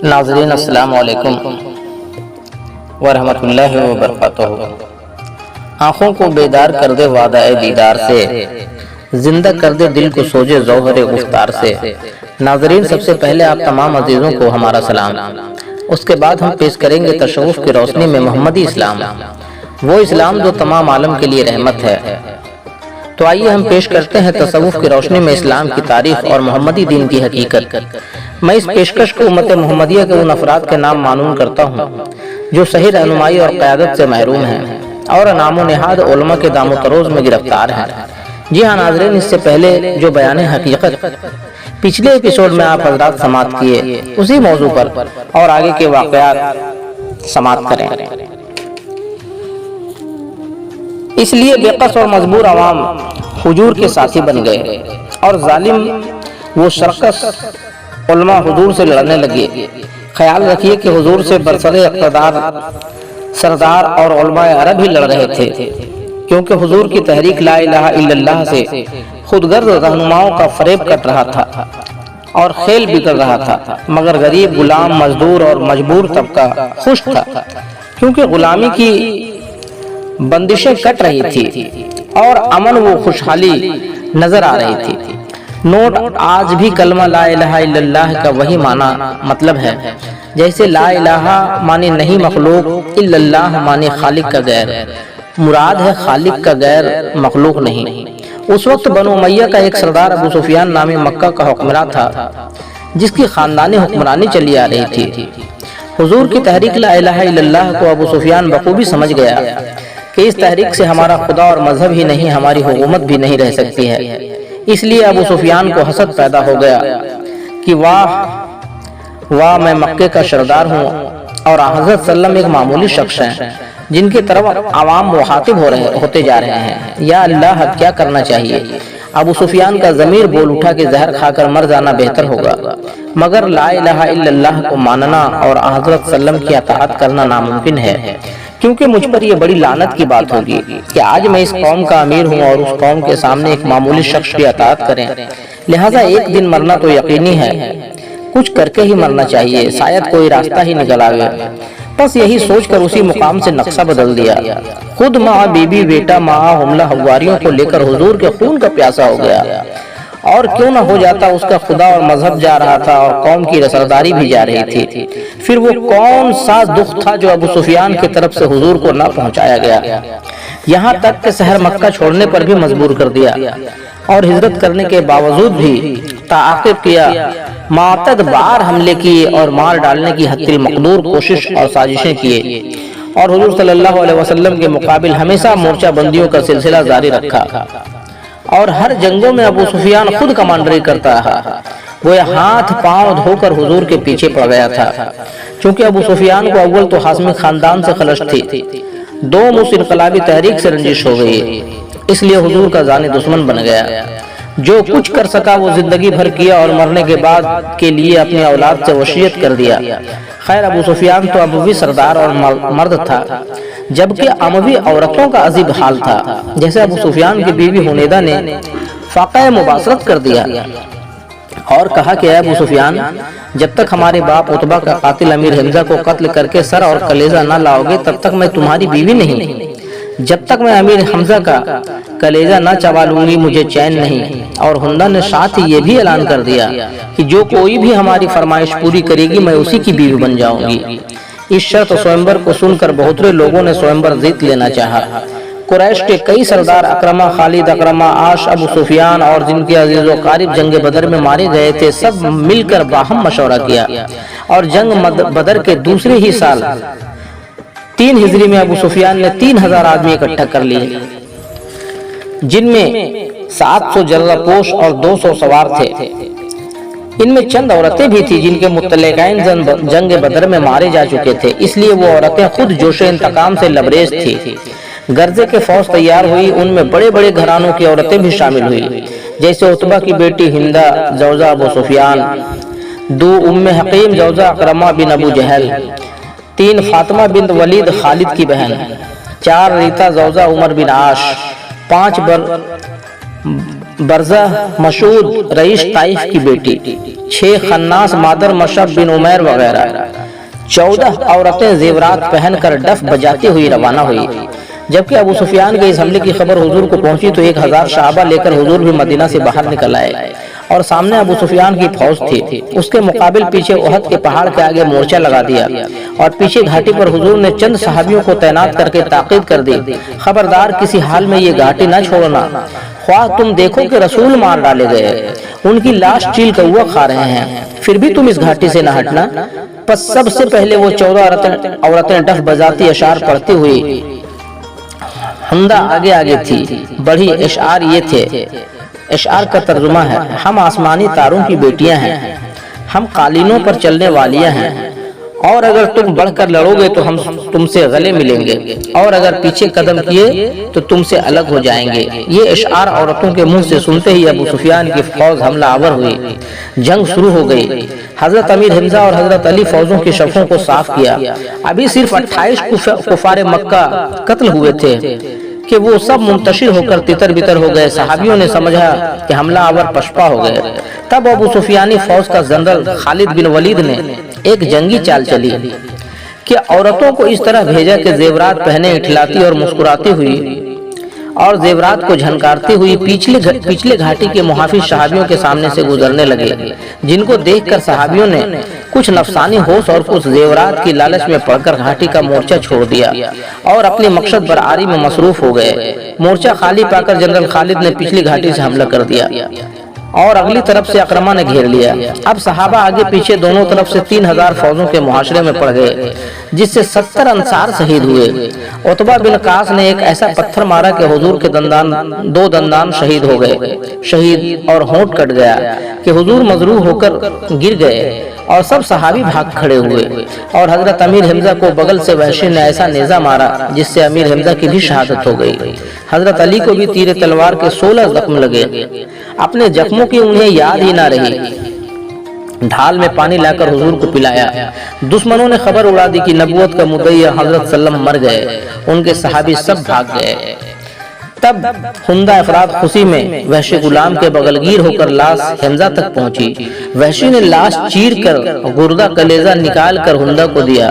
नाज़रीन अस्सलाम वालेकुम वरहमतुल्लाहि वबरकातुहू। आँखों को बेदार कर दे वादा-ए दीदार से, जिंदा कर दे दिल को सोजे ज़ौहर गुफ्तार से। नाज़रीन, सबसे पहले आप तमाम अजीज़ों को हमारा सलाम। उसके बाद हम पेश करेंगे तशव्वुफ़ की रोशनी में मोहम्मदी इस्लाम, वो इस्लाम जो तमाम आलम के लिए रहमत है। तो आइए हम पेश करते हैं तसव्वुफ़ की रोशनी में इस्लाम की तारीफ और मोहम्मदी दीन की हकीकत। मैं इस पेशकश को उम्मत मोहम्मदिया के उन अफराद के नाम मानून करता हूँ जो सही रहनुमाई और क़यादत से महरूम हैं और नामो नेहाद उलमा के दामो तरोज़ में गिरफ्तार हैं। जी हाँ नाज़रीन, इससे पहले जो बयान हकीकत पिछले एपिसोड में आप हजरात समाअत किए, उसी मौजू पर और आगे के वाक़यात समाअत करें। इसलिए बेकस और मजबूर अवाम हुजूर के साथी बन गए और जालिम वो शरकस उलमा हुजूर से लड़ने लगे। ख्याल रखिए कि हुजूर से बरसरे इक़्तिदार सरदार और उलमाए अरब ही लड़ रहे थे, क्योंकि हुजूर की तहरीक ला इलाहा इल्लल्लाह से खुदगर्ज रहनुमाओं का फरेब कट रहा था और खेल बिगड़ रहा था, मगर गरीब, गुलाम, मजदूर और मजबूर तबका खुश था, क्योंकि गुलामी की बंदिशें कट रही थी और अमन वो खुशहाली नजर आ रही थी। नोट आज भी कलमा ला इलाहा इल्लल्लाह का वही माना मतलब है, जैसे ला इलाहा माने नहीं मखलूक, इल्लल्लाह माने खालिक का गैर। मुराद है खालिक का गैर, मखलूक नहीं। उस वक्त बनु उमय्या का एक सरदार अबू सुफियान नामी मक्का का हुक्मरान था, जिसकी खानदानी हुक्मरानी चली आ रही थी। हुजूर की तहरीक ला इलाहा इल्लल्लाह को अबू सुफियान बखूबी समझ गया कि इस तहरीक से हमारा खुदा और मजहब ही नहीं, हमारी हुकूमत भी नहीं रह सकती है। इसलिए अबू सुफियान को हसद पैदा हो गया कि वाह वाह, मैं मक्के का सरदार हूँ और हज़रत सल्लम एक मामूली शख्स हैं जिनकी तरफ आवाम मुखातिब होते जा रहे हैं। या अल्लाह, क्या करना चाहिए? अबू सुफियान का ज़मीर बोल उठा कि जहर खाकर मर जाना बेहतर होगा, मगर ला इलाहा इल्लल्लाह को मानना और हज़रत सल्लम की अताअत करना नामुमकिन है, क्योंकि मुझ पर यह बड़ी लानत की बात होगी कि आज मैं इस कौम का अमीर हूँ और उस कौम के सामने एक मामूली शख्स की अताअत करें। लिहाजा एक दिन मरना तो यकीनी है, कुछ करके ही मरना चाहिए, शायद कोई रास्ता ही निकल आवे। बस यही सोचकर उसी मुकाम से नक्शा बदल दिया। खुद माँ, बीबी, बेटा, माँ, हमला हवारियों को लेकर हुजूर के खून का प्यासा हो गया, और क्यों न हो जाता, उसका खुदा और मजहब जा रहा था और कौम की सरदारी भी जा रही थी। फिर वो कौन सा दुख था जो अबू सुफियान की तरफ से हुजूर को न पहुंचाया गया, यहाँ तक कि शहर मक्का छोड़ने पर भी मजबूर कर दिया और हिजरत करने के बावजूद भी ताक़िब किया, मातद बार हमले किए और मार डालने की हत्तिल मकदूर कोशिश और साजिशें किए, और हुजूर सल्लल्लाहु अलैहि वसल्लम के मुकाबिल हमेशा मोर्चा बंदियों का सिलसिला जारी रखा और हर जंगों में अबू सुफियान खुद कमांडरी करता रहा। वो हाथ पांव धोकर हुजूर के पीछे पड़ गया था, क्योंकि अबू सुफियान को अव्वल तो हाशमी खानदान से खलश थी, दो मुस इनकलाबी तहरीक से रंजिश हो गई, इसलिए हुजूर का जानी दुश्मन बन गया। जो कुछ कर सका वो जिंदगी भर किया और मरने के बाद के लिए अपनी औलाद से वसीयत कर दिया। खैर, अबू सुफियान तो अमवी सरदार और मर्द था, जबकि अमवी औरतों का अजीब हाल था। जैसे अबू सुफियान की बीवी हुनैदा ने फाक़ा मुबाशरत कर दिया और कहा कि अबू सुफियान, जब तक हमारे बाप उतबा का कातिल अमीर हमजा को कत्ल करके सर और कलेजा न लाओगे, तब तक मैं तुम्हारी बीवी नहीं। जब तक मैं अमीर हमजा का कलेजा न चबा लूंगी, मुझे चैन नहीं। और हुंदा ने साथ ही ये भी ऐलान कर दिया कि जो कोई भी हमारी फरमाइश पूरी करेगी, मैं उसी की बीवी बन जाऊंगी। इस शर्त स्वयंवर को सुनकर बहुत से लोगों ने स्वयंवर जीत लेना चाहा। कुरैश के कई सरदार अकरमा, खालिद, अकरमा, आश, अबू सुफियान और जिनके अजीज व कारिब जंग बदर में मारे गए थे, सब मिलकर बाहम मशवरा किया और जंग बदर के दूसरे ही साल 3 हिजरी में अबू सुफियान ने 3000 आदमी इकट्ठा कर लिए, जिनमें 700 जर्रापोश और 200 सवार थे। इनमें चंद औरतें भी थी जिनके मुत्तलिकाइन जंग बदर में मारे जा चुके थे, इसलिए वो औरतें खुद जोशे इंतकाम से लबरेज थी। गर्जे के फौज तैयार हुई, उनमें बड़े बड़े घरानों की औरतें भी शामिल हुई, जैसे उतबा की बेटी हिंदा जौजा अबू सुफियान, 2 उम्मे हकीम जौजा अकरमा बिन अबू जहल, 3 फातिमा बिन वलीद खालिद की बहन, 4 रीता जौजा उमर बिन आश, 5 बरजा मशहूद रईस ताइफ की बेटी, 6 खन्नास, मादर मशब बिन उमैर वगैरह 14 औरतें जेवरात पहनकर डफ बजाती हुई रवाना हुई। जबकि अबू सुफियान के इस हमले की खबर हुजूर को पहुंची तो 1000 सहाबा लेकर हुजूर भी मदीना से बाहर निकल आए और सामने अबू सुफियान की फौज थी। उसके मुकाबिल पीछे उहद के पहाड़ के आगे मोर्चा लगा दिया और पीछे घाटी पर हुजूर ने चंद सहाबियों को तैनात करके ताकीद कर दी, खबरदार किसी हाल में ये घाटी न छोड़ना, ख्वाह तुम देखो कि रसूल मार डाले गए, उनकी लाश चील कौवा खा रहे हैं, फिर भी तुम इस घाटी से न हटना। बस सबसे पहले वो 14 औरतें डफ बजाती अशार पढ़ती हुई हुंदा आगे आगे थी। बढ़ी इशार ये थे, इशार का तर्जुमा है, हम आसमानी तारों की बेटियां हैं, हम कालीनों पर चलने वालियां हैं, और अगर तुम बढ़कर लड़ोगे तो हम तुमसे गले मिलेंगे, और अगर पीछे कदम किए तो तुमसे अलग हो जाएंगे। ये इशार औरतों के मुंह से सुनते ही अबू सुफियान की फौज हमला आवर हुई। जंग शुरू हो गई। हजरत अमीर हमजा और हजरत अली फौजों की शफों को साफ किया। अभी सिर्फ 28 कुफारे मक्का कत्ल हुए थे कि वो सब मुंतशिर होकर तितर बितर हो गए। सहाबियों ने समझा कि हमला आवर पशपा हो गए। तब अबू सुफियानी फौज का जनरल खालिद बिन वलीद ने एक जंगी चाल चली कि औरतों को इस तरह भेजा कि जेवरात पहने इठलाती और मुस्कुराती हुई और जेवरात को झनकारती हुई पिछले घाटी के मुहाफिज सहाबियों के सामने से गुजरने लगे, जिनको देखकर सहाबियों ने कुछ नफसानी होश और कुछ जेवरात की लालच में पड़कर घाटी का मोर्चा छोड़ दिया और अपनी मकसद बरारी में मसरूफ हो गए। मोर्चा खाली पाकर जनरल खालिद ने पिछली घाटी से हमला कर दिया और अगली तरफ से अकरमा ने घेर लिया। अब सहाबा आगे पीछे दोनों तरफ से 3000 फौजों के मुहाशरे में पड़ गए, जिससे 70 अंसार शहीद हुए। उतबा बिन कास ने एक ऐसा पत्थर मारा कि हुजूर के दो दंदान शहीद हो गए, शहीद और होंठ कट गया कि हुजूर मजरूह होकर गिर गए और सब सहाबी भाग खड़े हुए। और हजरत अमीर हमजा को बगल से वहशी ने ऐसा नेजा मारा जिससे अमीर हमजा की भी शहादत हो गई। हजरत अली को भी तीर तलवार के 16 जख्म लगे। अपने जख्मों की उन्हें याद ही ना रही। ढाल में पानी लाकर हुजूर को पिलाया। दुश्मनों ने खबर उड़ा दी कि नबूवत का मुद्दई हजरत सल्लम मर गए। उनके सहाबी सब भाग गए। तब हुंदा अफराद खुशी में वहशी गुलाम के बगलगीर होकर लाश हमजा तक पहुंची। वहशी ने लाश चीर कर गुर्दा कलेजा निकाल कर हुंदा को दिया।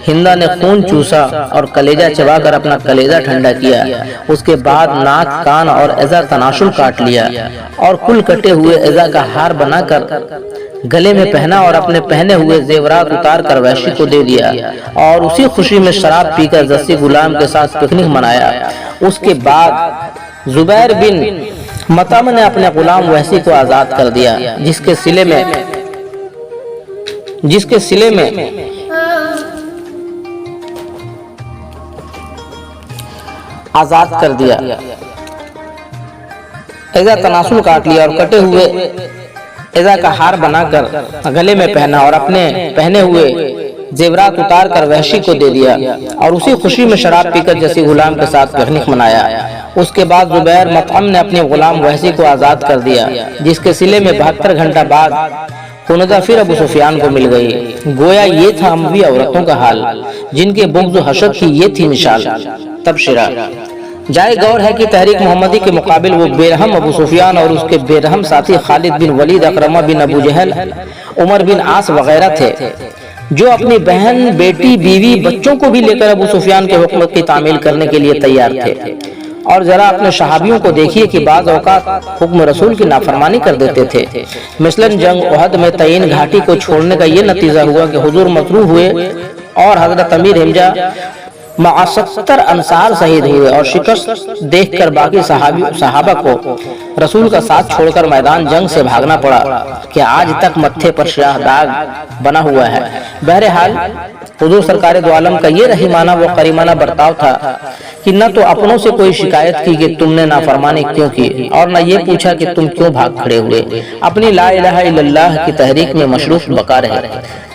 हिंदा ने खून चूसा और कलेजा चबाकर अपना कलेजा ठंडा किया। उसके बाद नाक, कान और एजा तनाशुल काट लिया और कुल कटे हुए एजा का हार बनाकर गले में पहना और अपने पहने हुए जेवरात उतार कर वहशी को दे दिया और उसी खुशी में शराब पीकर जस्सी गुलाम के साथ पिकनिक मनाया। उसके बाद जुबैर बिन मतम ने अपने गुलाम वहशी को आजाद कर दिया, जिसके सिले में आजाद कर दिया, एजा तनासुल काट लिया और कटे हुए एजा का हार बनाकर गले में पहना और अपने पहने हुए जेवरात उतार कर वहशी को दे दिया और उसी खुशी में शराब पीकर जैसी गुलाम के साथ पिकनिक मनाया। उसके बाद जुबैर मतअम ने अपने गुलाम वहशी को आजाद कर दिया, जिसके सिले में 72 घंटा बाद हुनदा फिर अबू सुफियान को मिल गई। गोया ये था अमवी औरतों का हाल, जिनके बुग़्ज़ व हशद की ये थी मिसाल। तबशरा जाए गौर है कि तहरीक मोहम्मदी के मुकाबिल वो बेरहम अबू सुफियान और उसके बेरहम साथी खालिद बिन वलीद, अकरमा बिन अबू जहल, उमर बिन आस वगैरह थे, जो अपनी बहन, बेटी, बीवी, बच्चों को भी लेकर अबू सुफियान के हुक्म की तामील करने के लिए तैयार थे। और जरा अपने सहाबियों को देखिए कि बाज़ औक़ात हुक्म रसूल की नाफरमानी कर देते थे। मिसलन जंग उहद में तयीन घाटी को छोड़ने का ये नतीजा हुआ कि हुजूर मसरूह हुए और हजरत अमीर हमजा 70 अंसार शहीद हुए और शिकस्त देखकर बाकी सहाबा को रसूल का साथ छोड़कर मैदान जंग से भागना पड़ा कि आज तक मत्थे पर स्याह दाग बना हुआ है। बहरहाल हुजूर सरकार दो आलम का ये रहीमाना व करीमाना बर्ताव था कि न तो अपनों से कोई शिकायत की कि तुमने नाफरमानी क्यों की और न ये पूछा कि तुम क्यों भाग खड़े हुए, अपनी ला इलाहा इल्लल्लाह की तहरीक में मशरूफ बका रहे।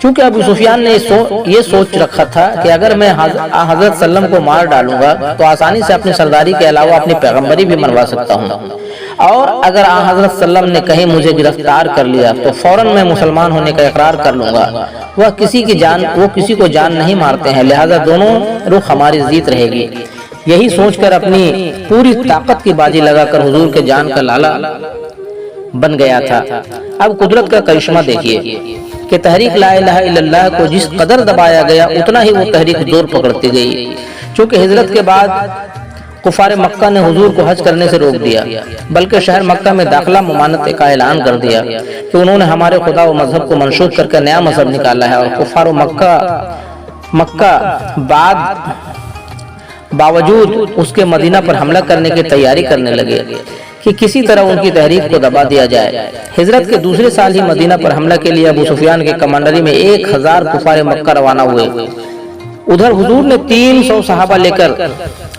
चूंकि अबू सुफियान ने ये सोच रखा था कि अगर मैं हजरत सल्लम को मार डालूंगा तो आसानी से अपनी सरदारी के अलावा अपनी पैगंबरी भी मनवा सकता हूँ, और अगर हजरत सल्लम ने कहीं मुझे गिरफ्तार कर लिया तो फौरन मैं मुसलमान होने का इकरार कर लूंगा। वो किसी को जान नहीं मारते हैं, लिहाजा दोनों रुख हमारी जीत रहेगी। यही सोचकर अपनी पूरी ताकत की बाजी लगाकर हुजूर के जान का लाला बन गया था। अब कुदरत का करिश्मा देखिए कि तहरीक ला इलाहा इल्लल्लाह को जिस कदर दबाया गया उतना ही वो तहरीक जोर पकड़ती गई। चूंकि हिजरत के बाद कुफार मक्का ने हुजूर को हज करने से रोक दिया, बल्कि शहर मक्का में दाखिला ममानत का ऐलान कर दिया कि उन्होंने हमारे खुदा व मजहब को मंसूख करके नया मजहब निकाला है। और कुफार मक्का बावजूद उसके मदीना पर हमला करने की तैयारी करने लगे कि किसी तरह उनकी तहरीक को दबा दिया जाए। हिजरत के दूसरे साल ही मदीना पर हमला के लिए अबू सुफियान के कमांडरी में 1000 कुफार मक्का रवाना हुए। उधर हुजूर ने 300 सहाबा लेकर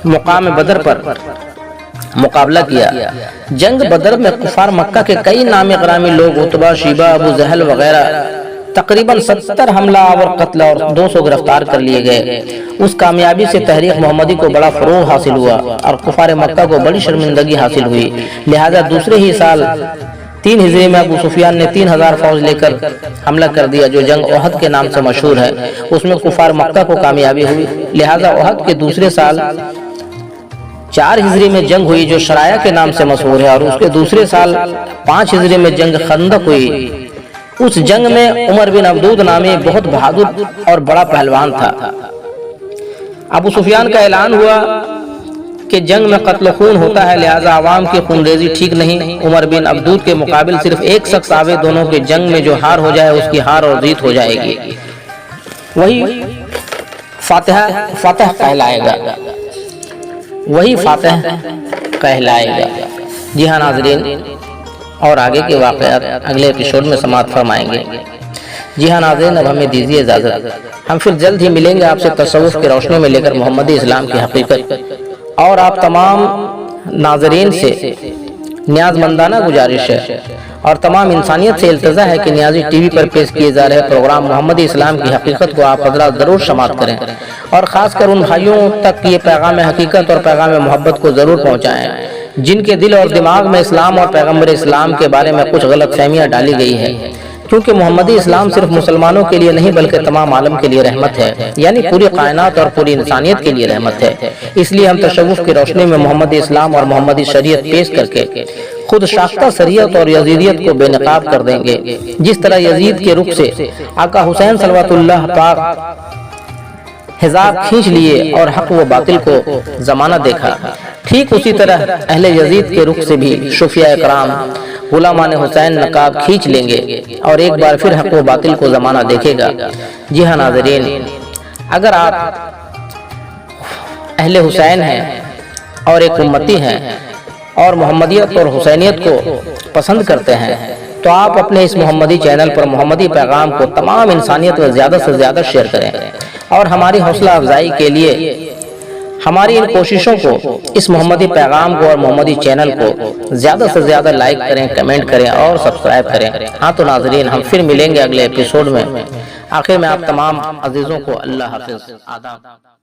मुकाम बदर पर मुकाबला किया। जंग बदर में कुफार मक्का के कई नामी ग्रामी लोग उतबा, शीबा, अबू जहल वगैरह तकरीबन 70 हमला और कत्ल और 200 गिरफ्तार कर लिए गए। उस कामयाबी से तहरीक मोहम्मदी को बड़ा फरोग हासिल हुआ और कुफार मक्का को बड़ी शर्मिंदगी हासिल हुई। लिहाजा दूसरे ही साल 3 हिजरी में अबू सुफियान ने 3000 फौज लेकर हमला कर दिया, जो जंग ओहद के नाम से मशहूर है। उसमें कुफार मक्का को कामयाबी हुई। लिहाजा ओहद के दूसरे साल 4 हिजरी में जंग हुई, जो शराया के नाम से मशहूर है। और उसके दूसरे साल 5 हिजरी में जंग खंदक हुई। उस जंग में उमर बिन अब्दूद नामी बहुत बहादुर और बड़ा पहलवान था। अबू सुफियान का ऐलान हुआ कि जंग में कत्ल खून होता है, लिहाजा आवाम की खूनरेजी ठीक नहीं। उमर बिन अब्दूद के मुकाबिल सिर्फ एक शख्स आवे, दोनों के जंग में जो हार हो जाए उसकी हार और जीत हो जाएगी, वही फातह कहलाएगा, वही फातह कहलाएगा। जी हाँ नाज़रीन, और आगे के वाक़यात अगले एपिसोड में समाप्त फरमाएंगे। जी हाँ नाज़रीन, अब हमें दीजिए इजाज़त। हम फिर जल्द ही मिलेंगे आपसे तसव्वुफ़ की रोशनी में लेकर मोहम्मदी इस्लाम की हकीकत। और आप तमाम नाज़रीन से न्याज़मंदाना गुजारिश है और तमाम इंसानियत से इल्तिजा है कि नियाज़ी टीवी पर पेश किए जा रहे प्रोग्राम मोहम्मदी इस्लाम की हकीकत को आप हज़रात ज़रूर समाअत करें और ख़ासकर उन भाइयों तक ये पैगाम हकीकत और पैगाम मोहब्बत को ज़रूर पहुँचाएँ जिनके दिल और दिमाग में इस्लाम और पैगम्बर इस्लाम के बारे में कुछ गलत फहमियाँ डाली गई है। क्योंकि मोहम्मदी इस्लाम सिर्फ मुसलमानों के लिए नहीं बल्कि तमाम आलम के लिए रहमत है, यानी पूरी कायनात और पूरी इंसानियत के लिए रहमत है। इसलिए हम तशव्वुफ़ की रोशनी में मोहम्मदी इस्लाम और मोहम्मदी शरीयत पेश करके खुद शाख्ता शरीयत और यजीदियत को बेनकाब कर देंगे। जिस तरह यजीद के रुख से आका हुसैन सल्लल्लाहु पाक हिजाब खींच लिए और हक व बातिल को जमाना देखा, ठीक उसी तरह अहले यजीद के रुख से भी शुफिया इकराम गुलामान हुसैन नकाब खींच लेंगे और एक बार फिर हक व बातिल को जमाना देखेगा। जी हाँ नाज़रीन, अगर आप अहले हुसैन हैं और एक उम्मती हैं और मोहम्मदियत और हुसैनियत को पसंद करते हैं तो आप अपने इस मोहम्मदी चैनल पर मोहम्मदी पैगाम को तमाम इंसानियत में ज़्यादा से ज़्यादा शेयर करें और हमारी हौसला अफजाई के लिए हमारी इन कोशिशों को, इस मोहम्मदी पैगाम को और मोहम्मदी चैनल को ज़्यादा से ज़्यादा लाइक करें, कमेंट करें और सब्सक्राइब करें। हाँ तो नाज़रीन, हम फिर मिलेंगे अगले एपिसोड में। आखिर में आप तमाम अजीज़ों को अल्लाह हाफ़िज़, आदाब।